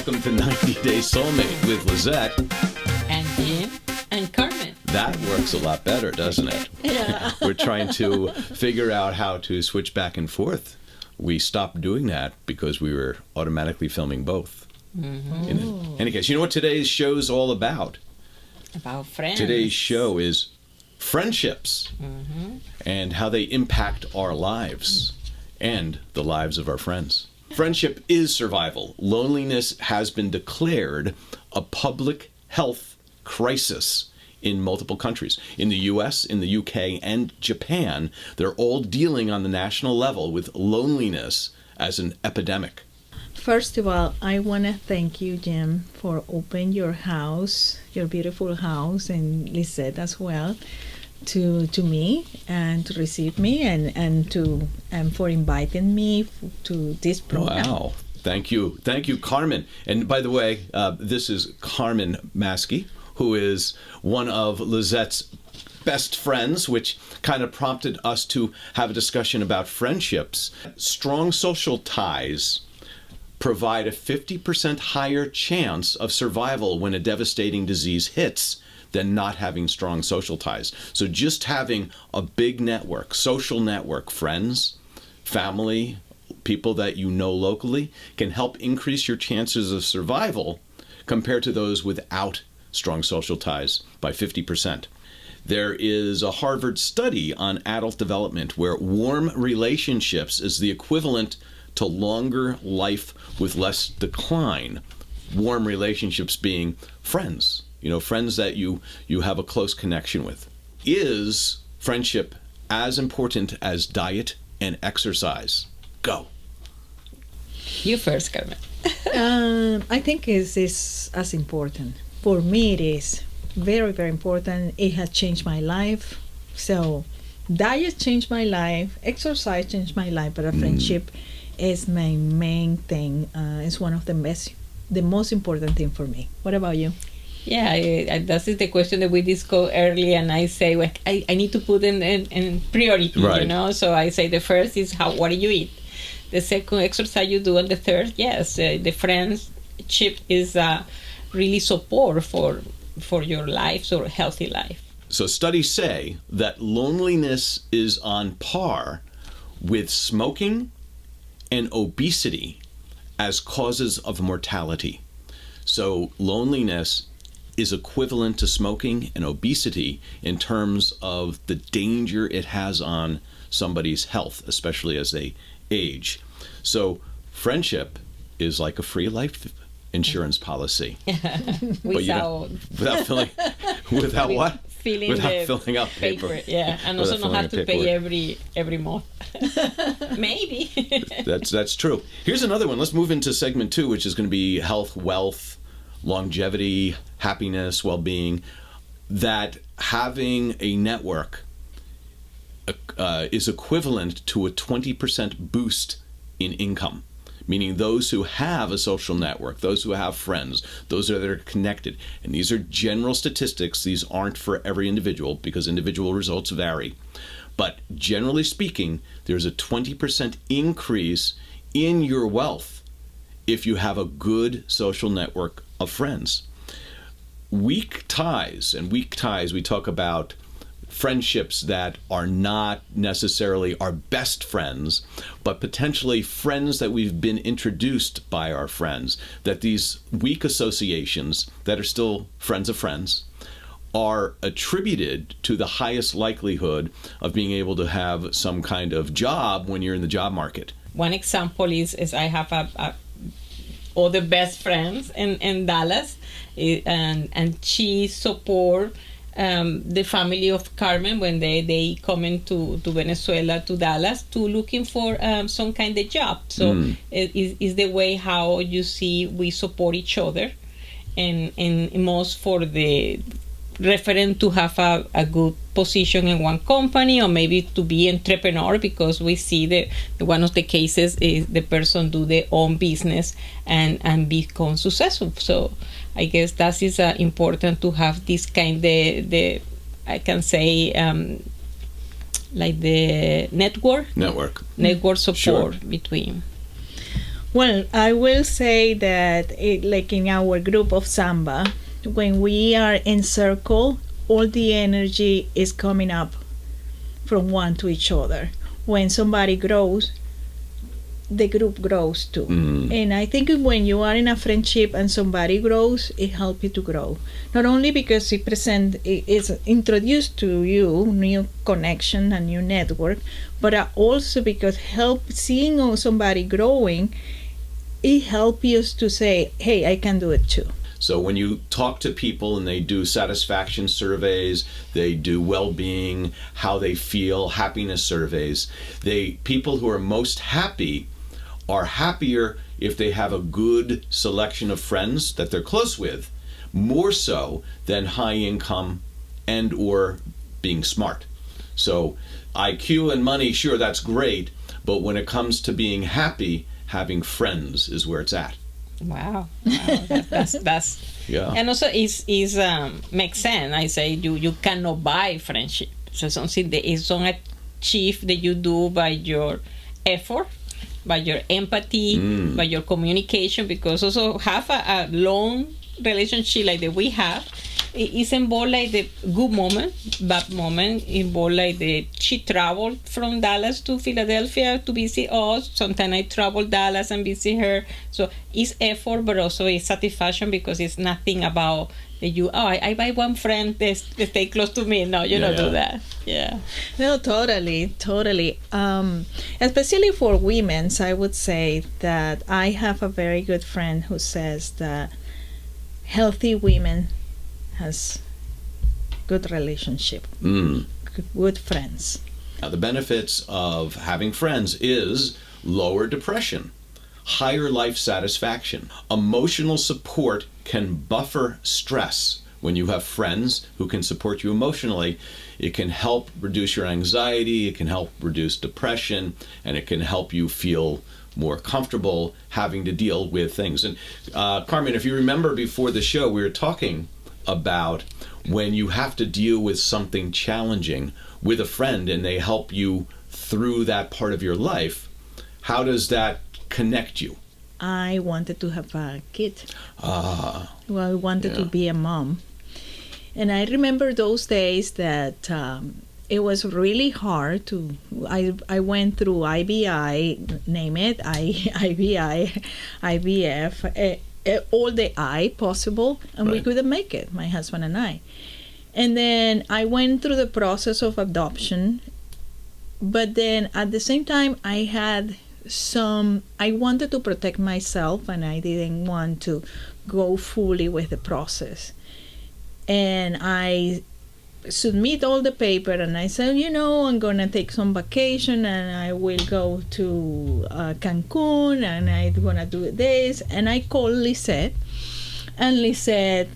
Welcome to 90 Day Soulmate with Lizette. And Jim and Carmen. That works a lot better, doesn't it? Yeah. We're trying to figure out how to switch back and forth. We stopped doing that because we were automatically filming both. Mm-hmm. In any case, you know what today's show's all about? About friends. Today's show is friendships and how they impact our lives and the lives of our friends. Friendship is survival. Loneliness has been declared a public health crisis in multiple countries. In the US, in the UK, and Japan, they're all dealing on the national level with loneliness as an epidemic. First of all, I want to thank you, Jim, for opening your house, your beautiful house, and Lisette as well, to me and to receive me and for inviting me to this program. Wow. Thank you, Carmen. And by the way, this is Carmen Maskey, who is one of Lizette's best friends, which kind of prompted us to have a discussion about friendships. Strong social ties provide a 50% higher chance of survival when a devastating disease hits than not having strong social ties. So just having a big network, social network, friends, family, people that you know locally, can help increase your chances of survival compared to those without strong social ties by 50%. There is a Harvard study on adult development where warm relationships is the equivalent to longer life with less decline. Warm relationships being friends, friends that you have a close connection with. Is friendship as important as diet and exercise? Go. You first, Carmen. I think it's as important. For me, it is very, very important. It has changed my life. So diet changed my life, exercise changed my life, but a friendship is my main thing. It's one of the most important thing for me. What about you? Yeah, that is the question that we discussed earlier, and I say, well, I need to put in priority, right. So I say the first is what do you eat? The second, exercise you do, and the third, yes, the friendship is really support for your life, or healthy life. So studies say that loneliness is on par with smoking and obesity as causes of mortality. So loneliness is equivalent to smoking and obesity in terms of the danger it has on somebody's health, especially as they age. So friendship is like a free life insurance policy. Without filling out paper. Yeah, and also not have to pay every month. Maybe. That's true. Here's another one. Let's move into segment 2, which is going to be health, wealth, longevity, happiness, well-being. That having a network is equivalent to a 20% boost in income. Meaning those who have a social network, those who have friends, those that are connected. And these are general statistics. These aren't for every individual because individual results vary. But generally speaking, there's a 20% increase in your wealth if you have a good social network of friends. Weak ties, we talk about friendships that are not necessarily our best friends, but potentially friends that we've been introduced by our friends, that these weak associations that are still friends of friends are attributed to the highest likelihood of being able to have some kind of job when you're in the job market. One example is I have all the best friends in Dallas, and she support the family of Carmen when they come into Venezuela, to Dallas, to looking for some kind of job. So it is the way how you see we support each other, and most for the referent to have a good position in one company, or maybe to be entrepreneur, because we see that one of the cases is the person do their own business and become successful. So I guess that is important to have this kind of I can say like the network support between. Well, I will say that, like in our group of Samba, when we are in circle, all the energy is coming up from one to each other. When somebody grows, the group grows too. And I think when you are in a friendship and somebody grows, it helps you to grow. Not only because it's introduced to you new connection and new network, but also because seeing somebody growing, it helps you to say, hey, I can do it too. So when you talk to people and they do satisfaction surveys, they do well-being, how they feel, happiness surveys, people who are most happy are happier if they have a good selection of friends that they're close with, more so than high income and or being smart. So IQ and money, sure, that's great, but when it comes to being happy, having friends is where it's at. Wow. That's yeah. And also is makes sense. I say you cannot buy friendship. So something that is not achieved that you do by your effort, by your empathy, by your communication, because also have a long relationship like that we have, it's involved like the good moment, bad moment, involved like she traveled from Dallas to Philadelphia to visit us. Sometimes I travel Dallas and visit her. So it's effort, but also it's satisfaction, because it's nothing about I buy one friend that stay close to me. No, you don't do that. Yeah. No, totally. Especially for women, I would say that I have a very good friend who says that healthy women has good relationship, good friends. Now, the benefits of having friends is lower depression, higher life satisfaction. Emotional support can buffer stress. When you have friends who can support you emotionally, it can help reduce your anxiety, it can help reduce depression, and it can help you feel more comfortable having to deal with things. And Carmen, if you remember before the show, we were talking about when you have to deal with something challenging with a friend and they help you through that part of your life. How does that connect you? I wanted to have a kid. Well, I wanted to be a mom. And I remember those days that it was really hard to, I went through IBI, name it, IBI, IVF, all the I possible, and we couldn't make it, my husband and I. And then I went through the process of adoption, but then at the same time I had I wanted to protect myself, and I didn't want to go fully with the process. And I submit all the paper, and I said, I'm going to take some vacation, and I will go to Cancun, and I'm going to do this. And I called Lisette, and I said,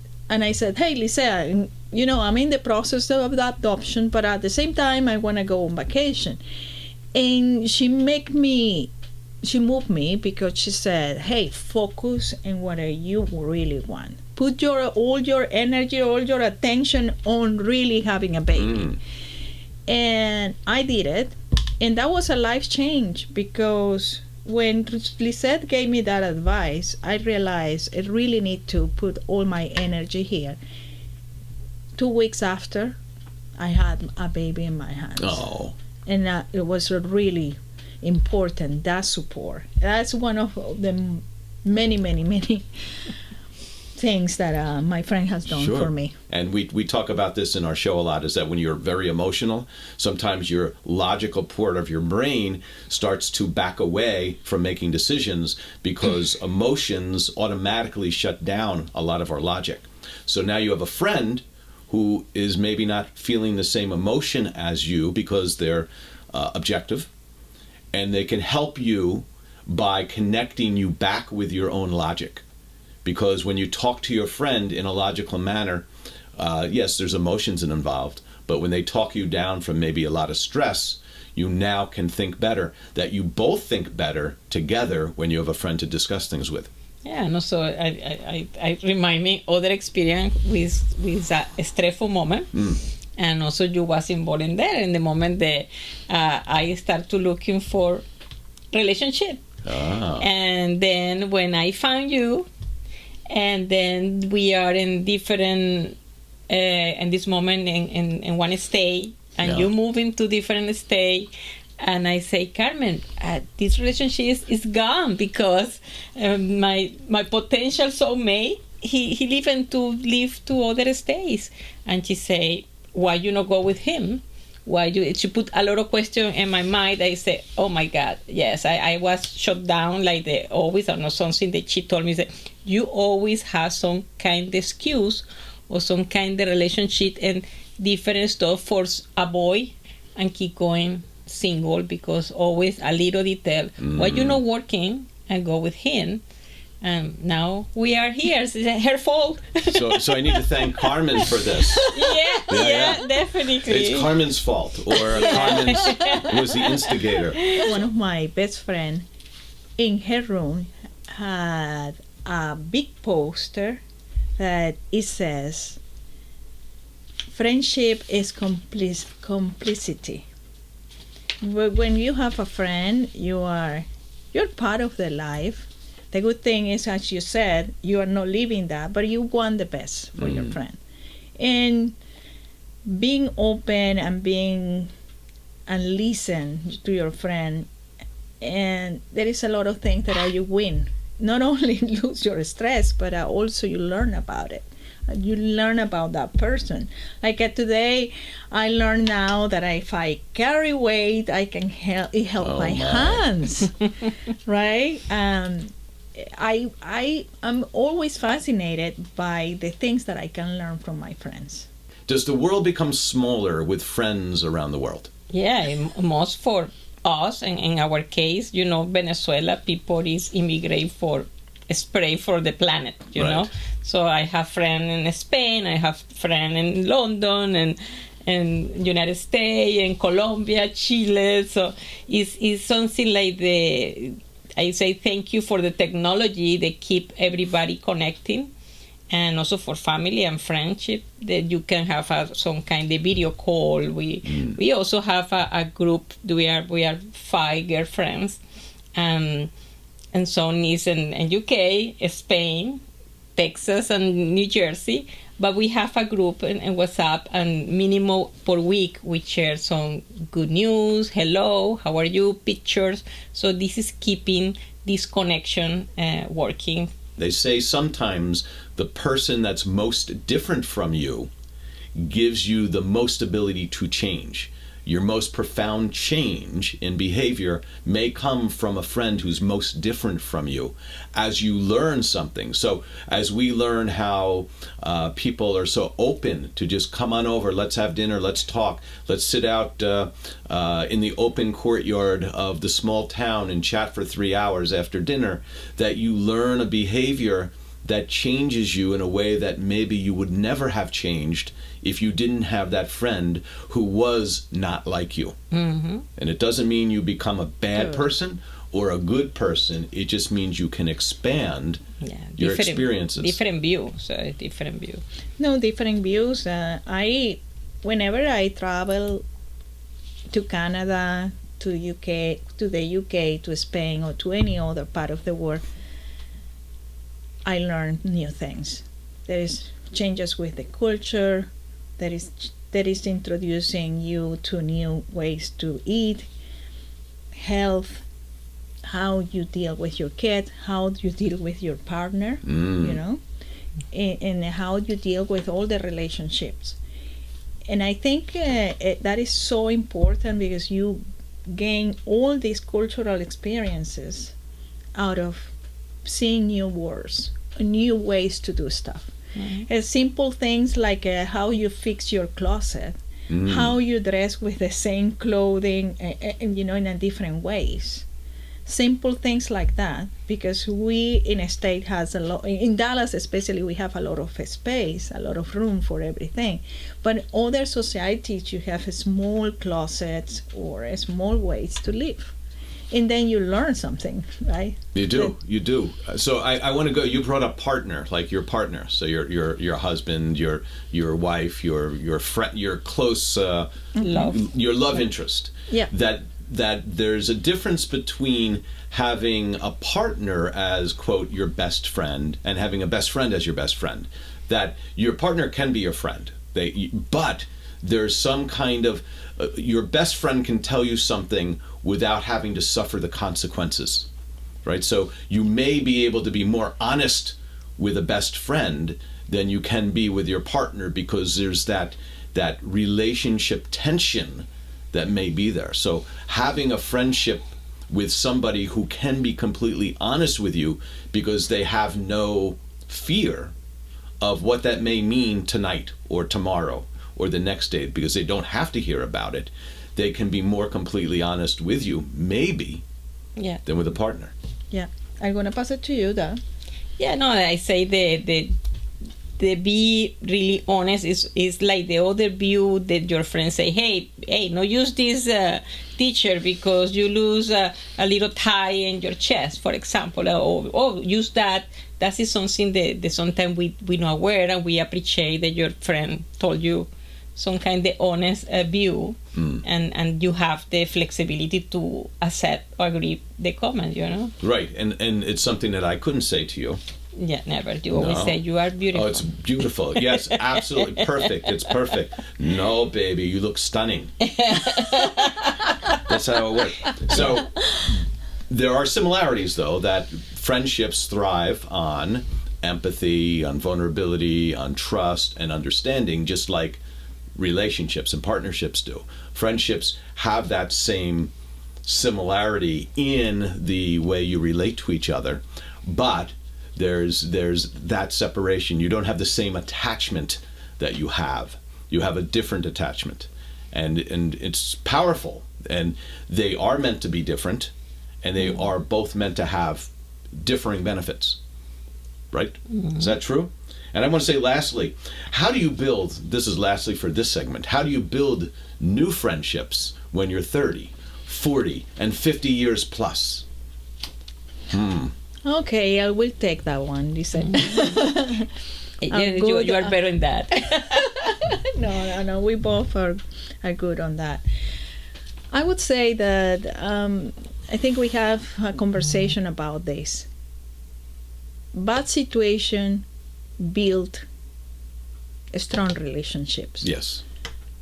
hey, Lisette, I'm in the process of the adoption, but at the same time, I want to go on vacation. And she moved me, because she said, hey, focus on what you really want. Put all your energy, all your attention on really having a baby. And I did it. And that was a life change, because when Lisette gave me that advice, I realized I really need to put all my energy here. 2 weeks after, I had a baby in my hands. Oh. And it was really important, that support. That's one of the many things that my friend has done for me. And we talk about this in our show a lot, is that when you're very emotional, sometimes your logical part of your brain starts to back away from making decisions, because emotions automatically shut down a lot of our logic. So now you have a friend who is maybe not feeling the same emotion as you, because they're objective, and they can help you by connecting you back with your own logic. Because when you talk to your friend in a logical manner, yes, there's emotions involved, but when they talk you down from maybe a lot of stress, you now can think better, that you both think better together when you have a friend to discuss things with. Yeah, and also I remind me other experience with a stressful moment. And also you was involved in there in the moment that I start to looking for relationship. And then when I found you, and then we are in different, in this moment in one state, and you move into different state. And I say, Carmen, this relationship is gone because my potential soulmate, he live to other states. And she say, why you not go with him? She put a lot of questions in my mind. I say, oh my God, yes, I was shut down like always, or not something that she told me, that you always have some kind of excuse or some kind of relationship and different stuff for avoid and keep going single, because always a little detail. Why you not working and go with him? And now we are here. It's her fault. So I need to thank Carmen for this. Yeah, definitely. It's Carmen's fault, or Carmen's was the instigator. One of my best friends in her room had a big poster that it says, friendship is complicity. When you have a friend, you're part of their life. The good thing is, as you said, you are not living that, but you want the best for your friend. And being open and listen to your friend, and there is a lot of things that you win. Not only lose your stress, but also you learn about it. You learn about that person. Like today, I learned now that if I carry weight, I can help my hands, right? I'm always fascinated by the things that I can learn from my friends. Does the world become smaller with friends around the world? Yeah, most for us, and in our case, Venezuela, people is immigrate for spray for the planet, you know. So I have friends in Spain, I have friends in London, and United States, and Colombia, Chile. So it's something like I say thank you for the technology that keep everybody connecting, and also for family and friendship that you can have some kind of video call. We also have a group. We are 5 girlfriends, and some is in UK, Spain, Texas, and New Jersey. But we have a group in WhatsApp, and minimum per week we share some good news, hello, how are you, pictures. So this is keeping this connection working. They say sometimes the person that's most different from you gives you the most ability to change. Your most profound change in behavior may come from a friend who's most different from you as you learn something. So as we learn how people are so open to just come on over, let's have dinner, let's talk, let's sit out in the open courtyard of the small town and chat for 3 hours after dinner, that you learn a behavior that changes you in a way that maybe you would never have changed if you didn't have that friend who was not like you. And it doesn't mean you become a bad person or a good person. It just means you can expand your experiences. Different views. No, different views. Whenever I travel to Canada, to the UK, to Spain, or to any other part of the world, I learn new things. There is changes with the culture. That is introducing you to new ways to eat, health, how you deal with your kid, how you deal with your partner, you know, and how you deal with all the relationships. And I think that is so important, because you gain all these cultural experiences out of seeing new words, new ways to do stuff. Simple things like how you fix your closet, how you dress with the same clothing, in a different ways. Simple things like that, because we in a state has a lot, in Dallas especially, we have a lot of space, a lot of room for everything. But other societies, you have small closets or small ways to live. And then you learn something, right? You do. So I want to go. You brought up partner, like your partner. So your husband, your wife, your friend, your close love, your love interest. Yeah. That there's a difference between having a partner as, quote, your best friend and having a best friend as your best friend. That your partner can be your friend, but there's some kind of your best friend can tell you something without having to suffer the consequences, right? So you may be able to be more honest with a best friend than you can be with your partner, because there's that relationship tension that may be there. So having a friendship with somebody who can be completely honest with you because they have no fear of what that may mean tonight or tomorrow or the next day, because they don't have to hear about it. They can be more completely honest with you, maybe, than with a partner. Yeah. I'm going to pass it to you, Dan. Yeah, no, I say the be really honest is like the other view that your friends say, hey, no use this teacher because you lose a little tie in your chest, for example, or use that. That is something that sometimes we not aware, and we appreciate that your friend told you some kind of honest view, and you have the flexibility to accept or agree the comment, Right, and it's something that I couldn't say to you. Yeah, never. You always say you are beautiful. Oh, it's beautiful. Yes, absolutely perfect. It's perfect. No, baby, you look stunning. That's how it works. So there are similarities, though, that friendships thrive on empathy, on vulnerability, on trust, and understanding, just like relationships and partnerships do. Friendships have that same similarity in the way you relate to each other, but there's that separation. You don't have the same attachment that you have. You have a different attachment, and it's powerful. And they are meant to be different, and they are both meant to have differing benefits. Right? Is that true? And I want to say, lastly, how do you build? This is lastly for this segment. How do you build new friendships when you're 30, 40, and 50 years plus? Okay, I will take that one, Lisa. You are better in that. No. We both are good on that. I would say that I think we have a conversation about this. Bad situation build strong relationships. Yes.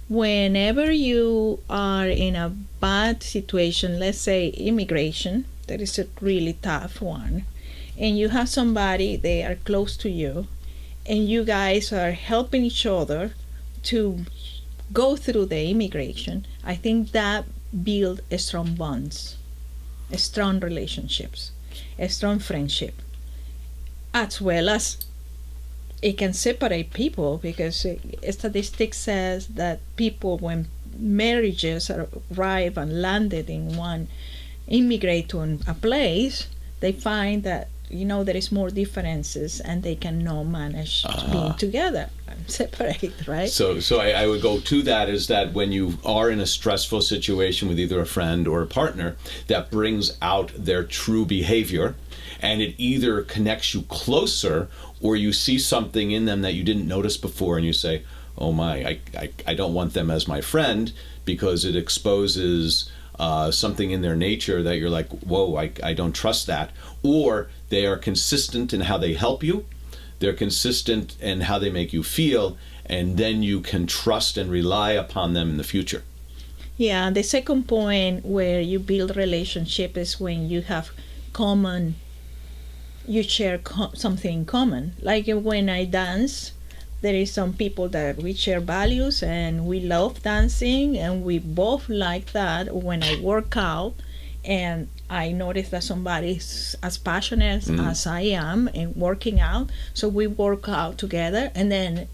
Whenever you are in a bad situation, let's say immigration, that is a really tough one, and you have somebody, they are close to you, and you guys are helping each other to go through the immigration, I think that build strong bonds, strong relationships, a strong friendship, as well as it can separate people, because statistics says that people, when marriages arrive and landed in one, immigrate to a place, they find that there is more differences, and they cannot manage being together and separate, right? So I would go to that, is that when you are in a stressful situation with either a friend or a partner, that brings out their true behavior, and it either connects you closer, or you see something in them that you didn't notice before, and you say, oh my, I don't want them as my friend, because it exposes something in their nature that you're like, whoa, I don't trust that. Or they are consistent in how they help you, they're consistent in how they make you feel, and then you can trust and rely upon them in the future. Yeah, the second point where you build relationship is when you have you share something in common. Like when I dance, there is some people that we share values and we love dancing, and we both like that. When I work out and I notice that somebody is as passionate as I am in working out, so we work out together, and then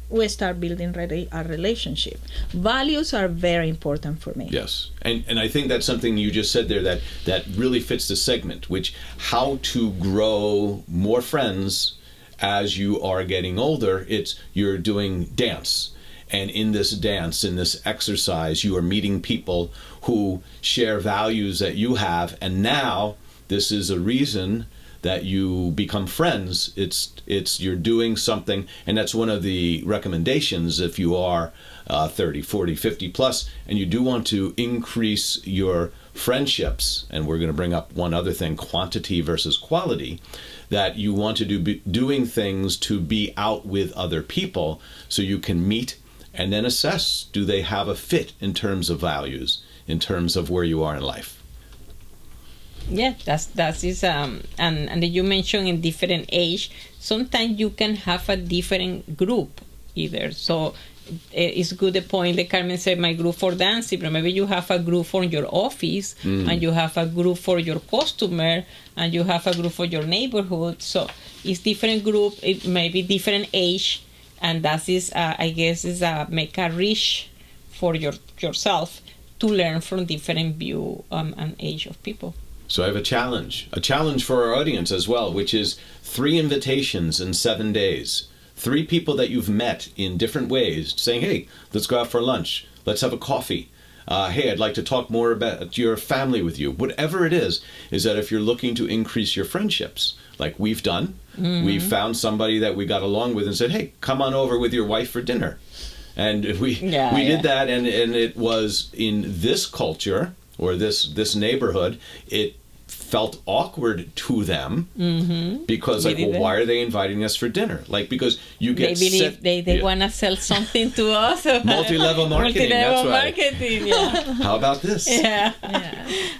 we start building a relationship. Values are very important for me. Yes, and I think that's something you just said there that really fits the segment, which how to grow more friends as you are getting older. You're doing dance, and in this dance, in this exercise, you are meeting people who share values that you have, and now this is a reason that you become friends. It's you're doing something, and that's one of the recommendations if you are 30, 40, 50 plus, and you do want to increase your friendships. And we're going to bring up one other thing, quantity versus quality, that you want to be doing things to be out with other people so you can meet and then assess, do they have a fit in terms of values, in terms of where you are in life. Yeah, that is and you mentioned in different age. Sometimes you can have a different group either. So it's good the point that Carmen said, my group for dancing, but maybe you have a group for your office, and you have a group for your customer, and you have a group for your neighborhood. So it's different group, it may be different age, and that is I guess is make a rich for yourself to learn from different view and age of people. So I have a challenge for our audience as well, which is 3 invitations in 7 days. 3 people that you've met in different ways, saying, hey, let's go out for lunch. Let's have a coffee. Hey, I'd like to talk more about your family with you. Whatever it is that if you're looking to increase your friendships, like we've done, we found somebody that we got along with and said, hey, come on over with your wife for dinner. And we did that, and it was in this culture, or this neighborhood, it felt awkward to them because like, well, why are they inviting us for dinner? Like, because you get they believe they want to sell something to us. Multi-level marketing. That's right. Marketing, yeah. How about this? Yeah.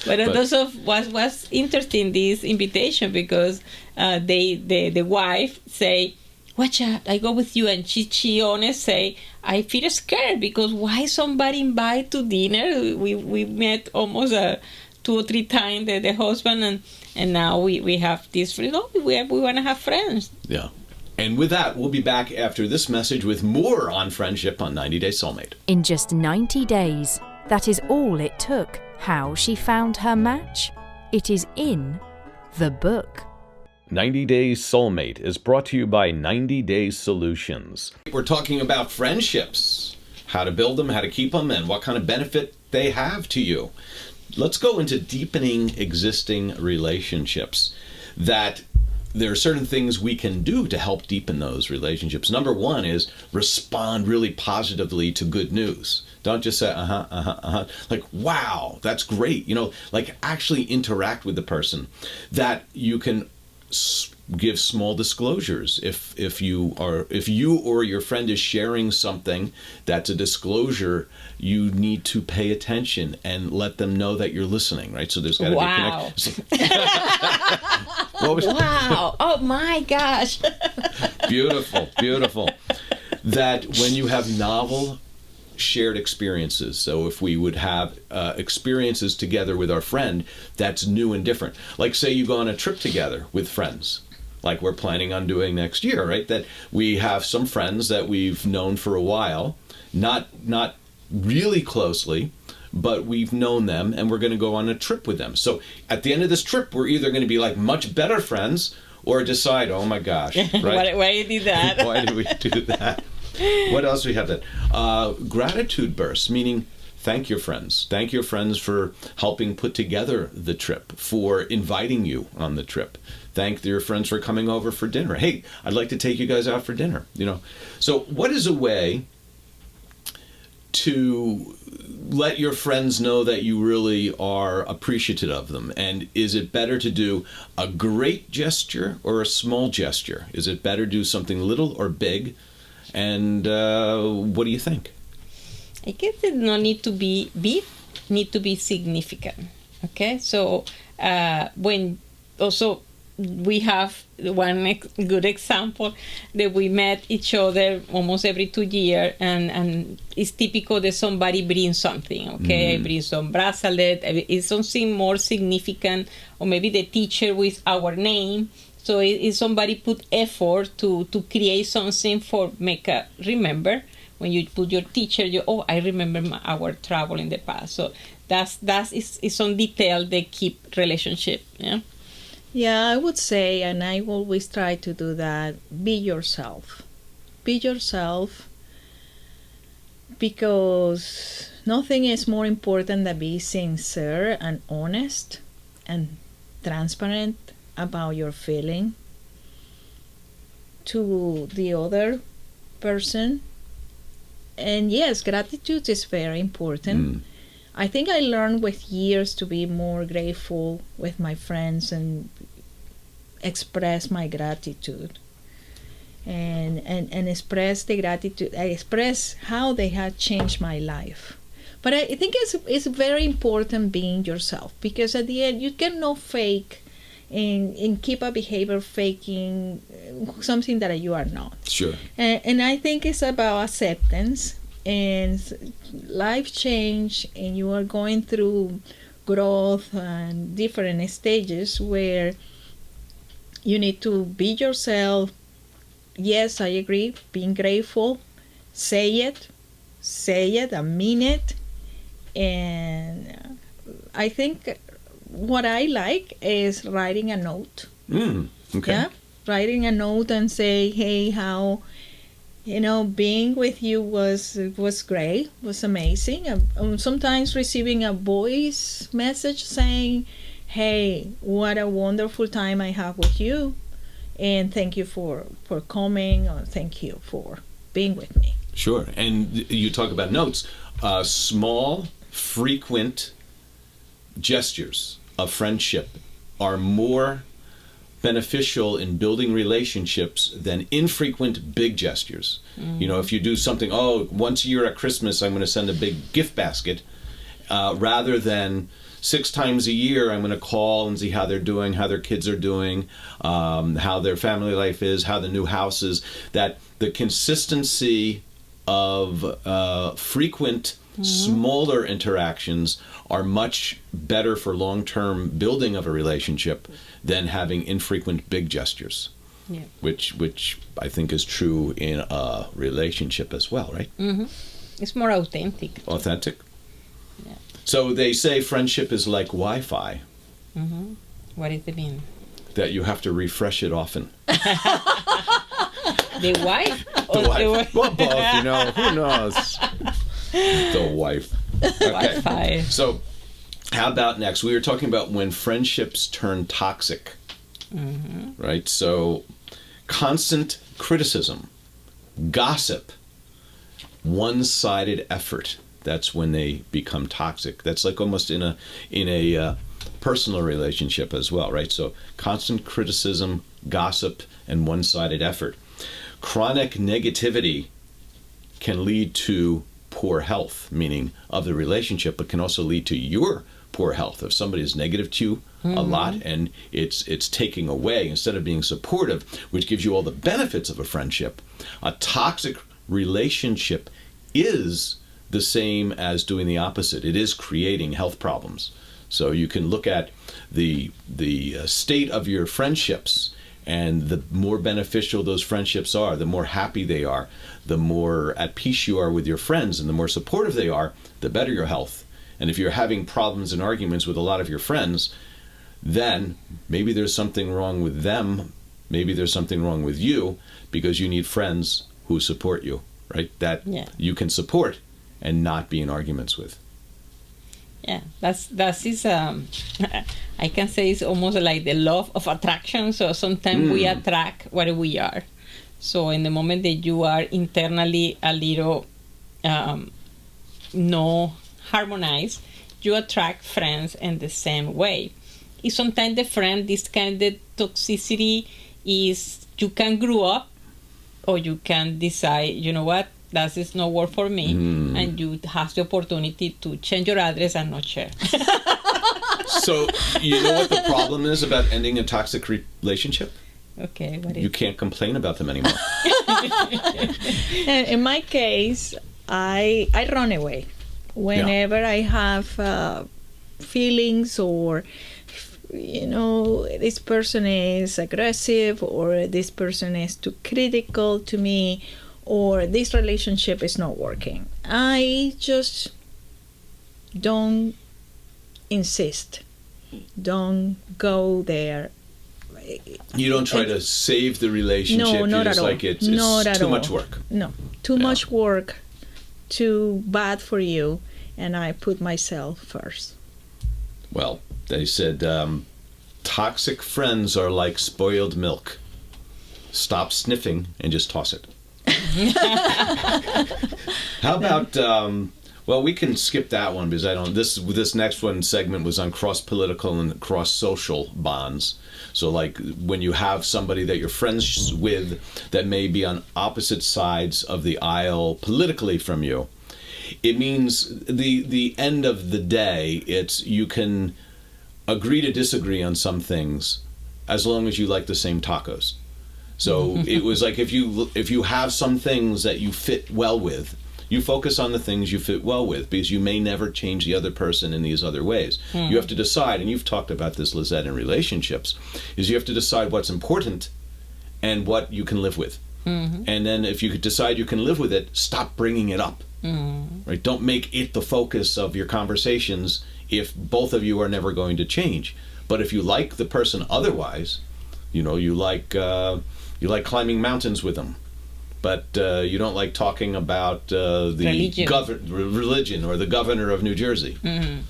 But also was interesting this invitation because the wife say, watch out, I go with you, and she honest say, I feel scared because why somebody invite to dinner? We met almost 2 or 3 times the husband, and now we have this. We want to have friends. Yeah. And with that, we'll be back after this message with more on friendship on 90 Day Soulmate. In just 90 days, that is all it took. How she found her match? It is in the book. 90 Days Soulmate is brought to you by 90 Days Solutions. We're talking about friendships, how to build them, how to keep them, and what kind of benefit they have to you. Let's go into deepening existing relationships. That there are certain things we can do to help deepen those relationships. Number 1 is respond really positively to good news. Don't just say, like, wow, that's great. Like actually interact with the person. That you can give small disclosures if you or your friend is sharing something that's a disclosure, you need to pay attention and let them know that you're listening, right? So there's got to be a connection. Wow. Oh my gosh. Beautiful. That when you have novel shared experiences, so if we would have experiences together with our friend that's new and different, like say you go on a trip together with friends, like we're planning on doing next year, right? That we have some friends that we've known for a while, not really closely, but we've known them, and we're going to go on a trip with them. So at the end of this trip, we're either going to be like much better friends or decide, oh my gosh, right? Why did you do that? Why did we do that? What else do we have then? Gratitude bursts, meaning thank your friends. Thank your friends for helping put together the trip, for inviting you on the trip. Thank your friends for coming over for dinner. Hey, I'd like to take you guys out for dinner. So what is a way to let your friends know that you really are appreciative of them? And is it better to do a great gesture or a small gesture? Is it better to do something little or big? And what do you think? I guess it no need to be big, need to be significant. Okay, so when also we have one good example that we met each other almost every 2 years, and it's typical that somebody brings something. Okay, I bring some bracelet. It's something more significant, or maybe the teacher with our name. So if somebody put effort to create something for make a remember. When you put your teacher, I remember our travel in the past. So that's some detail that keep relationship. Yeah. Yeah, I would say, and I always try to do that, be yourself. Be yourself, because nothing is more important than being sincere and honest and transparent about your feeling to the other person. And yes, gratitude is very important. I think I learned with years to be more grateful with my friends and express my gratitude. And express the gratitude. I express how they had changed my life. But I think it's very important being yourself, because at the end you cannot fake and keep a behavior faking something that you are not. Sure. And I think it's about acceptance and life change, and you are going through growth and different stages where you need to be yourself. Yes, I agree. Being grateful, say it, I mean it. And I think what I like is writing a note. Okay. Yeah, writing a note and say, hey, how, being with you was great, was amazing. Sometimes receiving a voice message saying, hey, what a wonderful time I have with you. And thank you for coming, or thank you for being with me. Sure. And you talk about notes. Small, frequent gestures of friendship are more beneficial in building relationships than infrequent big gestures. If you do something, once a year at Christmas, I'm going to send a big gift basket, rather than 6 times a year, I'm going to call and see how they're doing, how their kids are doing, how their family life is, how the new house is. That the consistency of frequent, smaller interactions are much better for long-term building of a relationship than having infrequent big gestures. Yeah. Which I think is true in a relationship as well, right? It's more authentic. Authentic. Yeah. So they say friendship is like Wi-Fi. What does it mean? That you have to refresh it often. The wife? The wife. Well, both, who knows? The wife. Okay. Wi-Fi. So how about next? We were talking about when friendships turn toxic. Right? So constant criticism, gossip, one-sided effort. That's when they become toxic. That's like almost in a personal relationship as well, right? So constant criticism, gossip, and one-sided effort. Chronic negativity can lead to poor health, meaning of the relationship, but can also lead to your poor health. If somebody is negative to you a lot and it's taking away instead of being supportive, which gives you all the benefits of a friendship, a toxic relationship is the same as doing the opposite. It is creating health problems. So you can look at the state of your friendships, and the more beneficial those friendships are, the more happy they are, the more at peace you are with your friends, and the more supportive they are, the better your health. And if you're having problems and arguments with a lot of your friends, then maybe there's something wrong with them. Maybe there's something wrong with you, because you need friends who support you, right? That you can support and not be in arguments with. Yeah, that is I can say it's almost like the law of attraction. So sometimes we attract what we are. So in the moment that you are internally a little no harmonized, you attract friends in the same way. It's sometimes the friend, this kind of toxicity is, you can grow up, or you can decide, you know what, that is not work for me, and you have the opportunity to change your address and not share. So you know what the problem is about ending a toxic relationship? Okay, what is you can't complain about them anymore. In my case, I run away whenever I have feelings, or this person is aggressive, or this person is too critical to me, or this relationship is not working. I just don't insist. Don't go there. You don't try to save the relationship. No, not You're at just all. like it's too much work. No, too much work, too bad for you, and I put myself first. Well, they said Toxic friends are like spoiled milk. Stop sniffing and just toss it. How about, well, we can skip that one because I don't, this next one segment was on cross-political and cross-social bonds. So like when you have somebody that you're friends with that may be on opposite sides of the aisle politically from you, it means the end of the day, it's you can agree to disagree on some things as long as you like the same tacos. So it was like if you have some things that you fit well with, you focus on the things you fit well with because you may never change the other person in these other ways. You have to decide, and you've talked about this, Lizette, in relationships, is you have to decide what's important and what you can live with. And then if you could decide you can live with it, stop bringing it up. Right? Don't make it the focus of your conversations if both of you are never going to change. But if you like the person otherwise, you know, you like climbing mountains with them, but you don't like talking about the religion or the governor of New Jersey.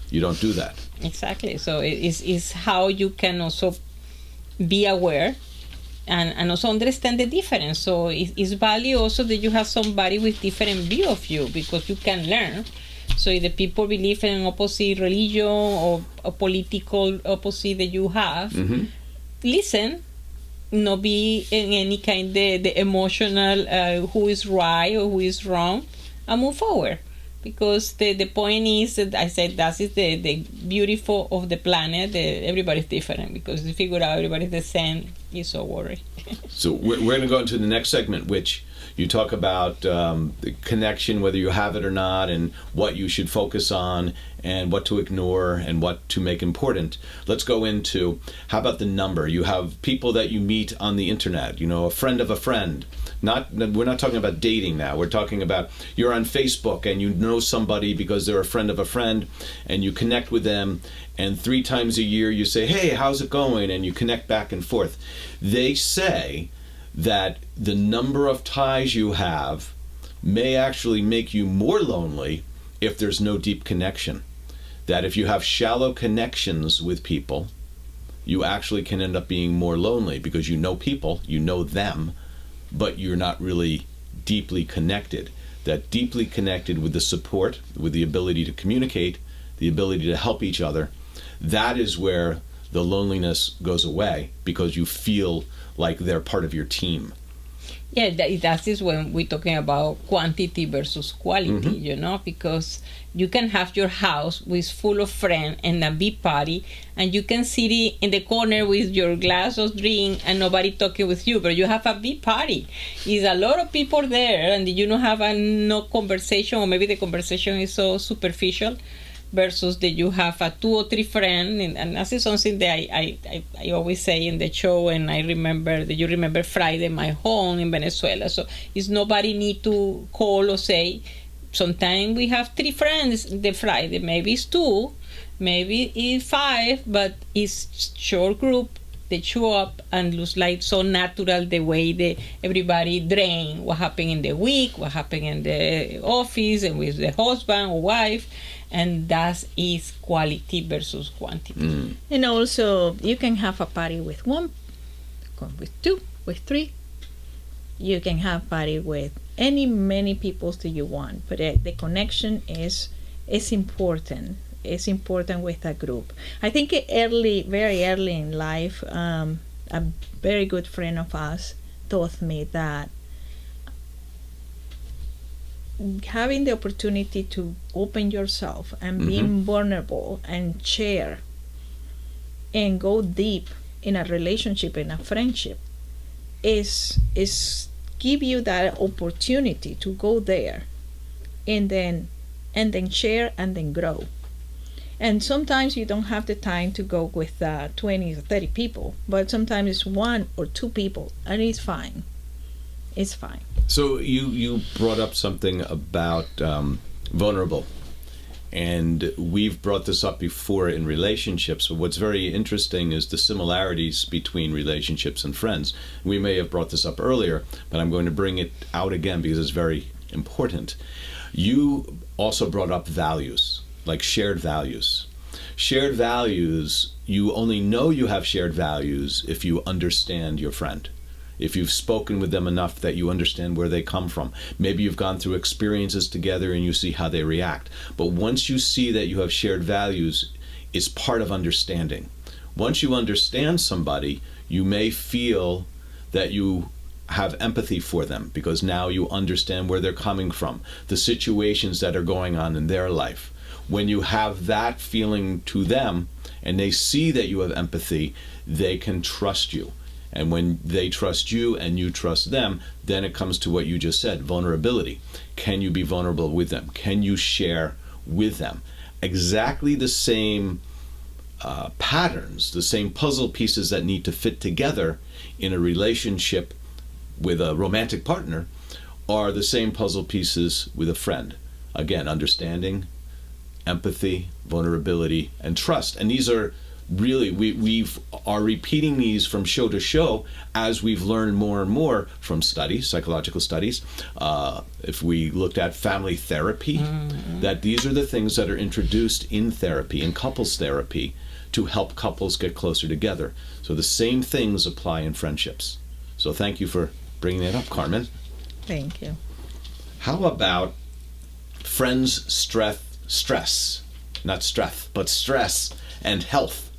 You don't do that. Exactly. So it's how you can also be aware and also understand the difference. So it's value also that you have somebody with different view of you, because you can learn. So if the people believe in opposite religion or a political opposite that you have, listen, not be in any kind of the emotional who is right or who is wrong, and move forward. Because the point is that I said that is the beautiful of the planet. Everybody's different, because if you figure out everybody's the same, you're so worried. So we're going to go into the next segment, which you talk about the connection, whether you have it or not, and what you should focus on, and what to ignore, and what to make important. Let's go into, how about the number? You have people that you meet on the internet, you know, a friend of a friend. We're not talking about dating now. We're talking about you're on Facebook and you know somebody because they're a friend of a friend, and you connect with them, and 3 times a year you say, hey, how's it going? And you connect back and forth. They say that the number of ties you have may actually make you more lonely if there's no deep connection. That if you have shallow connections with people, you actually can end up being more lonely because you know people, you know them, but you're not really deeply connected. That deeply connected with the support, with the ability to communicate, the ability to help each other, that is where the loneliness goes away, because you feel like they're part of your team. Yeah, that is when we're talking about quantity versus quality, you know, because you can have your house with full of friends and a big party, and you can sit in the corner with your glass of drink and nobody talking with you, but you have a big party. There's a lot of people there, and you don't have no conversation, or maybe the conversation is so superficial, versus that you have 2 or 3 friends, and that's something that I always say in the show, and I remember that you remember Friday, my home in Venezuela. So it's nobody need to call or say. Sometimes we have 3 friends the Friday, maybe it's 2, maybe it's 5, but it's short group. They show up and looks like so natural the way that everybody drain what happened in the week, what happened in the office and with the husband or wife, and that is quality versus quantity. And also you can have a party with 1, with 2, with 3. You can have party with many people that you want, but the connection is important. It's important with a group. I think very early in life, a very good friend of us taught me that having the opportunity to open yourself and being vulnerable and share and go deep in a relationship, in a friendship, is give you that opportunity to go there and then share and then grow. And sometimes you don't have the time to go with 20 or 30 people, but sometimes it's 1 or 2 people, and it's fine. It's fine. So you brought up something about vulnerable, and we've brought this up before in relationships. What's very interesting is the similarities between relationships and friends. We may have brought this up earlier, but I'm going to bring it out again because it's very important. You also brought up values, like shared values. Shared values you only know you have shared values if you understand your friend. If you've spoken with them enough that you understand where they come from. Maybe you've gone through experiences together and you see how they react. But once you see that you have shared values, it's part of understanding. Once you understand somebody, you may feel that you have empathy for them because now you understand where they're coming from, the situations that are going on in their life. When you have that feeling to them and they see that you have empathy, they can trust you. And when they trust you and you trust them, then it comes to what you just said, vulnerability. Can you be vulnerable with them? Can you share with them? Exactly the same patterns, the same puzzle pieces that need to fit together in a relationship with a romantic partner are the same puzzle pieces with a friend. Again, understanding, empathy, vulnerability, and trust. And these are really, we are repeating these from show to show as we've learned more and more from studies, psychological studies. If we looked at family therapy, that these are the things that are introduced in therapy, in couples therapy, to help couples get closer together. So the same things apply in friendships. So thank you for bringing that up, Carmen. Thank you. How about friends, stress, not stress, but stress and health?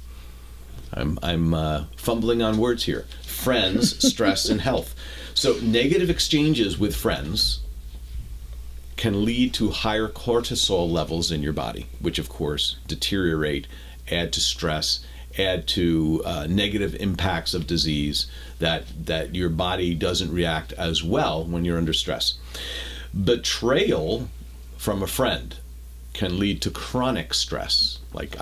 I'm fumbling on words here. Friends, stress, and health. So negative exchanges with friends can lead to higher cortisol levels in your body, which of course deteriorate, add to stress, add to negative impacts of disease, that your body doesn't react as well when you're under stress. Betrayal from a friend can lead to chronic stress, like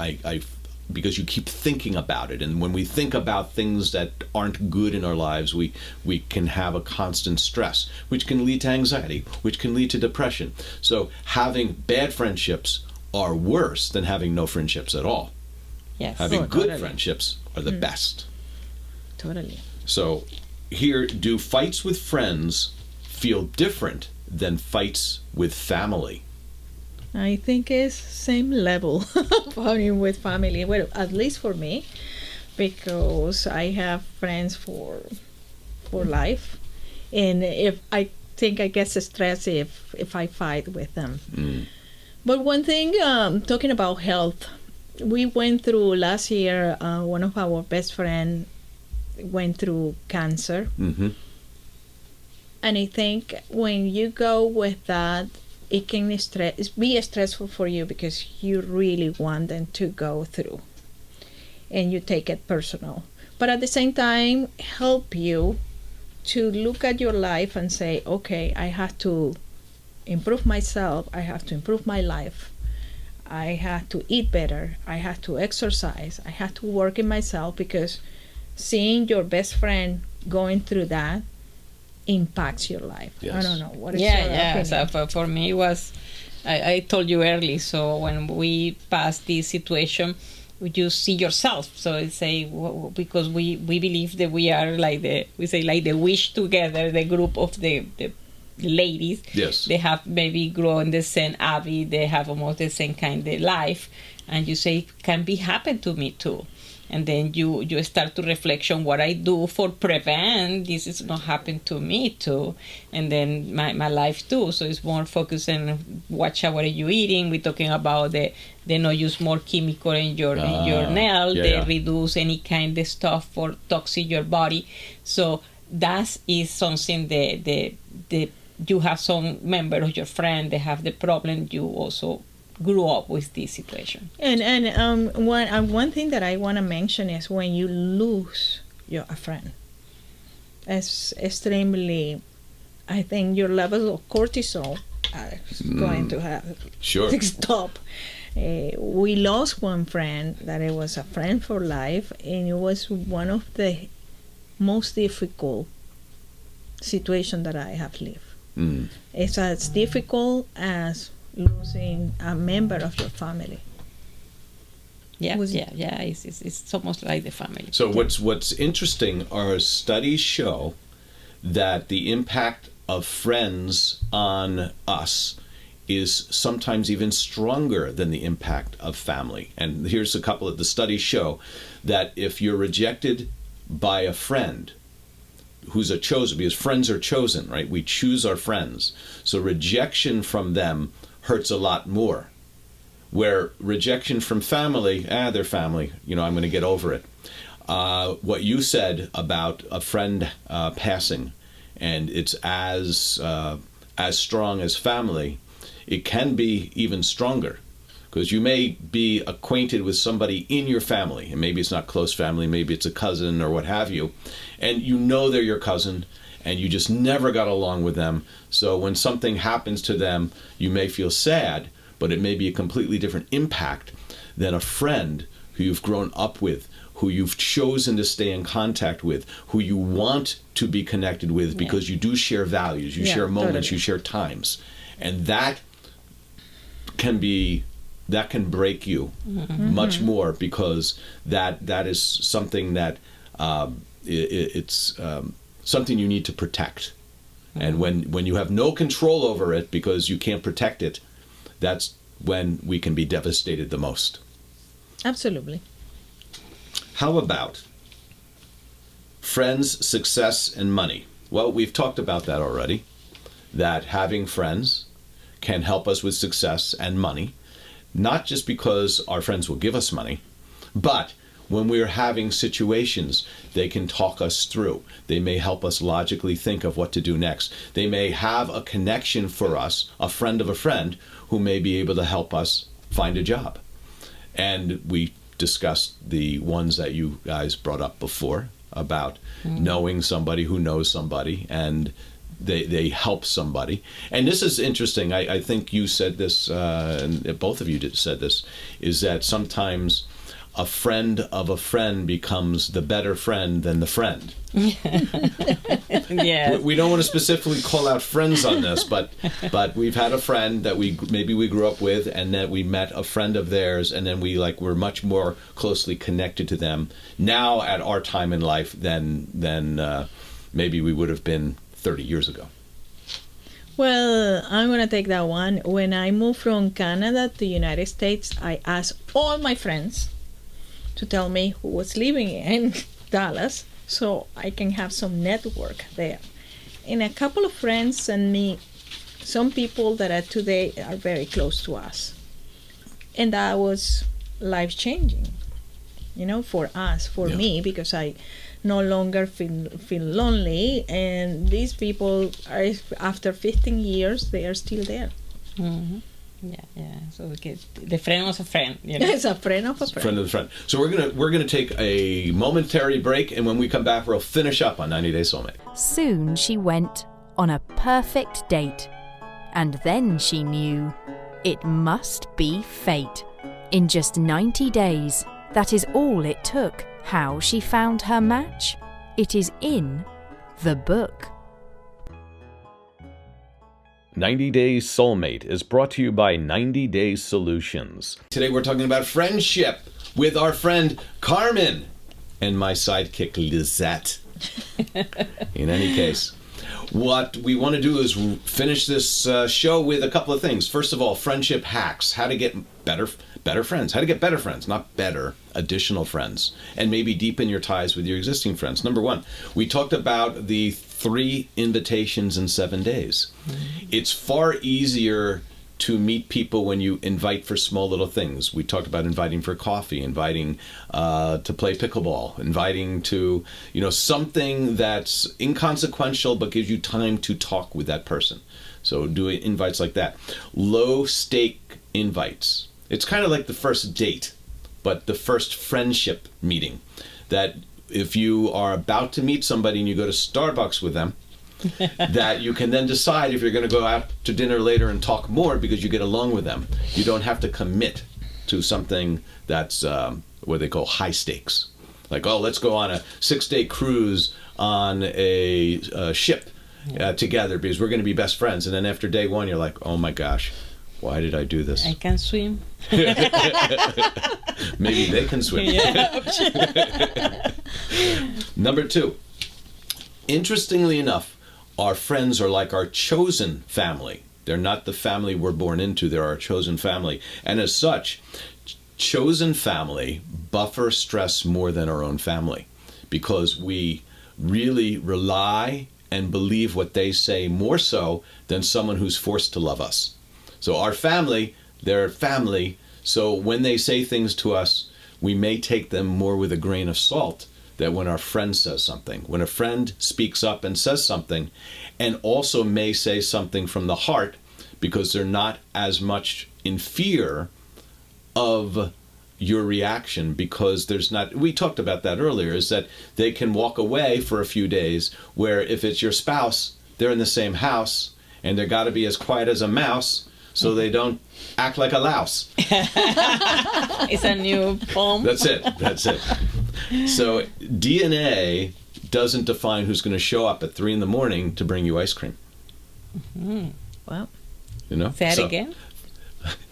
because you keep thinking about it. And when we think about things that aren't good in our lives, we can have a constant stress, which can lead to anxiety, which can lead to depression. So having bad friendships are worse than having no friendships at all. Yes. Having good totally. friendships are the best. Totally. So here, do fights with friends feel different than fights with family? I think it's same level fighting with family. Well, at least for me, because I have friends for life, and if I think I get stressed if I fight with them. But one thing, talking about health, we went through last year. One of our best friends went through cancer, and I think when you go with that, it can be stressful for you because you really want them to go through and you take it personal. But at the same time, help you to look at your life and say, okay, I have to improve myself. I have to improve my life. I have to eat better. I have to exercise. I have to work in myself, because seeing your best friend going through that impacts your life. Yes. I don't know. What is your opinion? So for me, it was, I told you early, so when we pass this situation, you see yourself. So it's because we believe that we are like the wish together, the group of the ladies. Yes. They have maybe grown the same abbey, they have almost the same kind of life, and you say, can be happen to me too. And then you start to reflect on what I do for prevent this is not happen to me too, and then my life too. So it's more focused on watch out what are you eating. We're talking about they not use more chemical in your nail. They reduce any kind of stuff for toxic your body. So that is something that you have some member of your friend they have the problem. You also grew up with this situation. And one thing that I want to mention is when you lose a friend, it's extremely, I think your level of cortisol are going to have to stop. We lost one friend that it was a friend for life, and it was one of the most difficult situations that I have lived. It's as difficult as losing a member of your family. It's almost like the family. So what's interesting are studies show that the impact of friends on us is sometimes even stronger than the impact of family. And here's a couple of the studies show that if you're rejected by a friend who's a chosen, because friends are chosen, right? We choose our friends. So rejection from them hurts a lot more. Where rejection from family, they're family, I'm going to get over it. What you said about a friend passing, and it's as strong as family, it can be even stronger. Because you may be acquainted with somebody in your family, and maybe it's not close family, maybe it's a cousin or what have you, and you know they're your cousin, and you just never got along with them. So when something happens to them, you may feel sad, but it may be a completely different impact than a friend who you've grown up with, who you've chosen to stay in contact with, who you want to be connected with because you do share values, you share moments, you share times. And that can break you much more, because that is something that it's something you need to protect. And when you have no control over it because you can't protect it, that's when we can be devastated the most. Absolutely. How about friends, success, and money? Well, we've talked about that already, that having friends can help us with success and money, not just because our friends will give us money, but when we're having situations, they can talk us through. They may help us logically think of what to do next. They may have a connection for us, a friend of a friend, who may be able to help us find a job. And we discussed the ones that you guys brought up before about knowing somebody who knows somebody, and they help somebody. And this is interesting. I think you said this, and both of you said this, is that sometimes a friend of a friend becomes the better friend than the friend. Yes. We don't want to specifically call out friends on this, but we've had a friend that we grew up with, and that we met a friend of theirs, and then we're much more closely connected to them now at our time in life than maybe we would have been 30 years ago. Well, I'm going to take that one. When I moved from Canada to the United States, I asked all my friends to tell me who was living in Dallas so I can have some network there. And a couple of friends sent me some people that are today are very close to us. And that was life-changing, for us, for me, because I no longer feel lonely. And these people, are, after 15 years, they are still there. Mm-hmm. Yeah. So the friend was a friend. It's a friend of a friend. Friend of a friend. So we're gonna take a momentary break, and when we come back, we'll finish up on 90 Day Soulmate. Soon she went on a perfect date, and then she knew it must be fate. In just 90 days, that is all it took. How she found her match? It is in the book. 90 Days Soulmate is brought to you by 90 Days Solutions. Today we're talking about friendship with our friend Carmen and my sidekick Lizette. In any case, what we want to do is finish this show with a couple of things. First of all, friendship hacks. How to get better friends. How to get better friends, not better, additional friends. And maybe deepen your ties with your existing friends. Number one, we talked about the 3 invitations in 7 days. It's far easier to meet people when you invite for small little things. We talked about inviting for coffee, inviting to play pickleball, inviting to, something that's inconsequential but gives you time to talk with that person. So do invites like that. Low stake invites. It's kind of like the first date, but the first friendship meeting. That if you are about to meet somebody and you go to Starbucks with them, that you can then decide if you're going to go out to dinner later and talk more because you get along with them. You don't have to commit to something that's what they call high stakes. Like, let's go on a 6-day cruise on a ship together because we're going to be best friends. And then after day 1, you're like, oh my gosh, why did I do this? I can swim. Maybe they can swim. Number 2, interestingly enough, our friends are like our chosen family. They're not the family we're born into. They're our chosen family. And as such, chosen family buffer stress more than our own family, because we really rely and believe what they say more so than someone who's forced to love us. So our family, they're family. So when they say things to us, we may take them more with a grain of salt than when our friend says something. When a friend speaks up and says something, and also may say something from the heart, because they're not as much in fear of your reaction, because there's not, we talked about that earlier, is that they can walk away for a few days, where if it's your spouse, they're in the same house, and they're got to be as quiet as a mouse, so they don't act like a louse. It's a new poem. That's it. So DNA doesn't define who's going to show up at 3 a.m. to bring you ice cream. Mm-hmm. Well, You know? Say it again.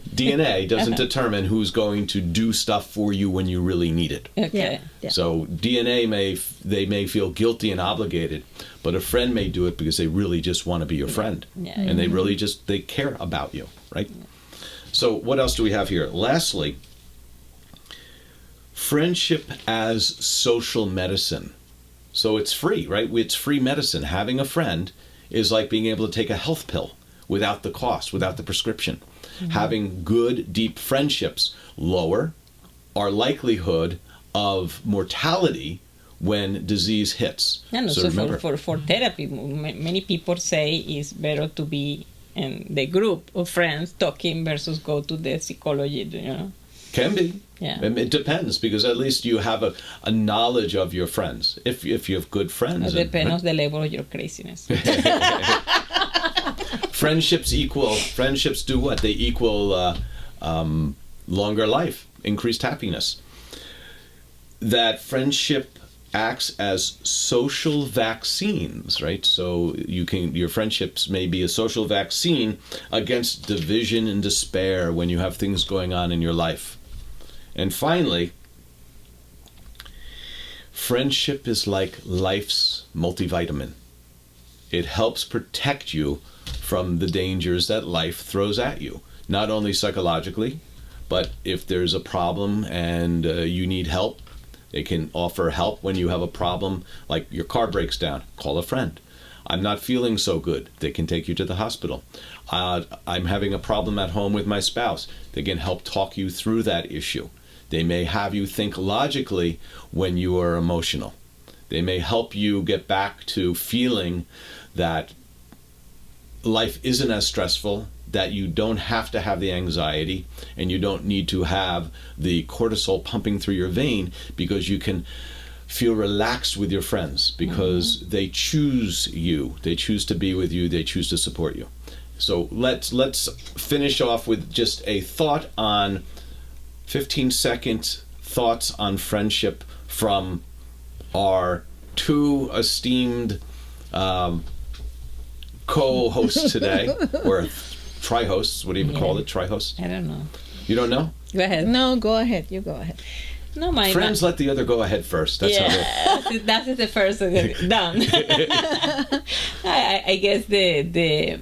DNA doesn't determine who's going to do stuff for you when you really need it. Okay. Yeah. So DNA may feel guilty and obligated, but a friend may do it because they really just want to be your friend. Yeah. And they really they care about you, right? So what else do we have here? Lastly, friendship as social medicine. So it's free, right? It's free medicine. Having a friend is like being able to take a health pill without the cost, without the prescription. Mm-hmm. Having good, deep friendships lower our likelihood of mortality when disease hits. And So also remember, for therapy, many people say it's better to be in the group of friends talking versus go to the psychology, you know. can be. Yeah. It depends, because at least you have a knowledge of your friends. If you have good friends. It depends on the level of your craziness. Friendships do what? They equal longer life, increased happiness. That friendship acts as social vaccines, right? So your friendships may be a social vaccine against division and despair when you have things going on in your life. And finally, friendship is like life's multivitamin. It helps protect you from the dangers that life throws at you, not only psychologically, but if there's a problem and you need help, they can offer help when you have a problem, like your car breaks down, call a friend. I'm not feeling so good, they can take you to the hospital. I'm having a problem at home with my spouse, they can help talk you through that issue. They may have you think logically when you are emotional. They may help you get back to feeling that life isn't as stressful, that you don't have to have the anxiety, and you don't need to have the cortisol pumping through your vein, because you can feel relaxed with your friends, because they choose you, they choose to be with you, they choose to support you. So let's finish off with just a thought on 15-second thoughts on friendship from our two esteemed co-hosts today, or tri-hosts. What do you even call it? Tri-hosts? I don't know. You don't know? Go ahead. No, go ahead. You go ahead. No, my Friends let the other go ahead first. That's how they... that is the first done. I guess the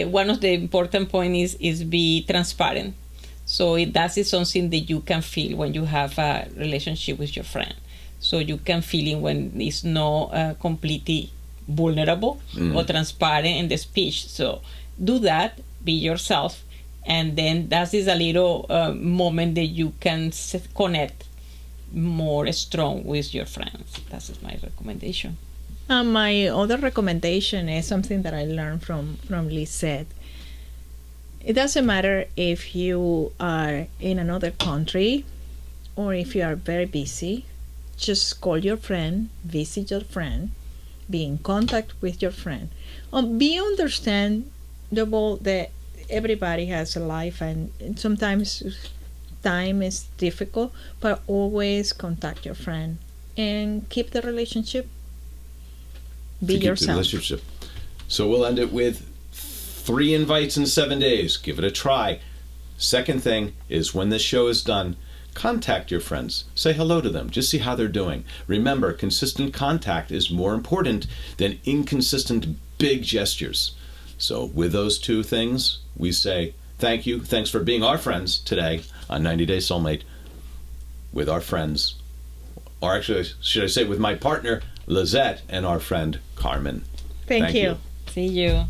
one of the important points is be transparent. So that is something that you can feel when you have a relationship with your friend. So you can feel it when it's not completely vulnerable or transparent in the speech. So do that, be yourself, and then that is a little moment that you can connect more strong with your friends. That is my recommendation. My other recommendation is something that I learned from Lisette. It doesn't matter if you are in another country or if you are very busy. Just call your friend, visit your friend, be in contact with your friend. Be understandable that everybody has a life, and sometimes time is difficult, but always contact your friend and keep the relationship. Be yourself. The relationship. So we'll end it with 3 invites in 7 days. Give it a try. Second thing is, when this show is done, contact your friends. Say hello to them. Just see how they're doing. Remember, consistent contact is more important than inconsistent big gestures. So with those two things, we say thank you. Thanks for being our friends today on 90 Day Soulmate with our friends, or actually, should I say with my partner, Lizette, and our friend, Carmen. Thank you. See you.